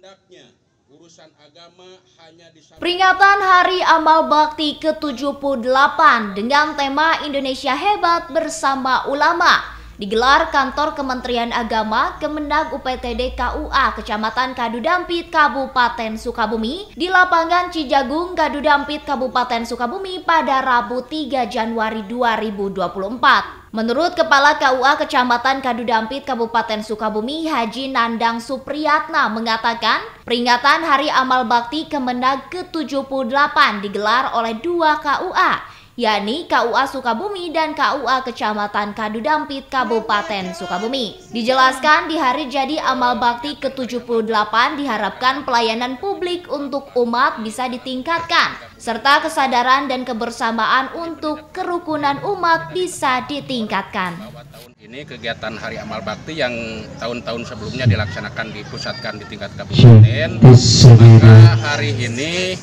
hendaknya urusan agama hanya Peringatan Hari Amal Bakti ke-78 dengan tema Indonesia Hebat Bersama Ulama digelar Kantor Kementerian Agama Kemenag UPTD KUA Kecamatan Kadudampit Kabupaten Sukabumi di lapangan Cijagung Kadudampit Kabupaten Sukabumi pada Rabu 3 Januari 2024. Menurut Kepala KUA Kecamatan Kadudampit Kabupaten Sukabumi Haji Nandang Supriyatna mengatakan peringatan Hari Amal Bakti Kemenag ke-78 digelar oleh dua KUA, yakni KUA Sukabumi dan KUA Kecamatan Kadudampit Kabupaten Sukabumi. Dijelaskan di hari jadi Amal Bakti ke-78 diharapkan pelayanan publik untuk umat bisa ditingkatkan, serta kesadaran dan kebersamaan untuk kerukunan umat bisa ditingkatkan. Tahun ini kegiatan Hari Amal Bakti yang tahun-tahun sebelumnya dilaksanakan dipusatkan di tingkat kabupaten, maka hari ini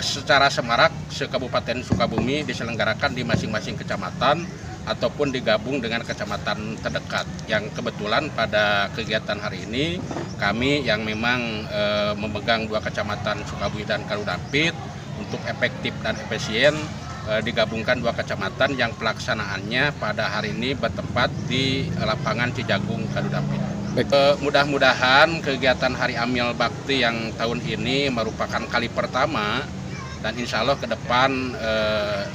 secara semarak se-Kabupaten Sukabumi diselenggarakan di masing-masing kecamatan ataupun digabung dengan kecamatan terdekat. Yang kebetulan pada kegiatan hari ini kami yang memang memegang dua kecamatan Sukabumi dan Kadudampit untuk efektif dan efisien digabungkan dua kecamatan yang pelaksanaannya pada hari ini bertempat di lapangan Cijagung Kadudampit. Mudah-mudahan kegiatan Hari Amal Bakti yang tahun ini merupakan kali pertama dan insya Allah ke depan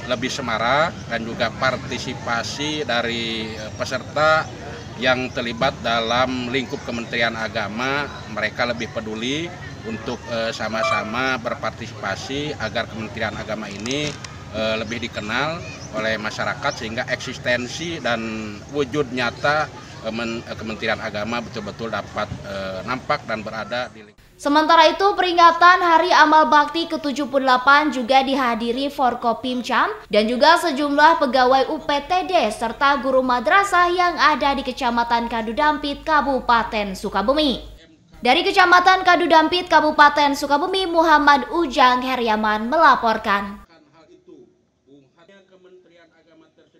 lebih semarak dan juga partisipasi dari peserta yang terlibat dalam lingkup Kementerian Agama, mereka lebih peduli untuk sama-sama berpartisipasi agar Kementerian Agama ini lebih dikenal oleh masyarakat sehingga eksistensi dan wujud nyata Kementerian Agama betul-betul dapat nampak dan berada di. Sementara itu, peringatan Hari Amal Bakti ke-78 juga dihadiri Forkopimcam dan juga sejumlah pegawai UPTD serta guru madrasah yang ada di Kecamatan Kadudampit, Kabupaten Sukabumi. Dari Kecamatan Kadudampit, Kabupaten Sukabumi, Muhammad Ujang Heriaman melaporkan.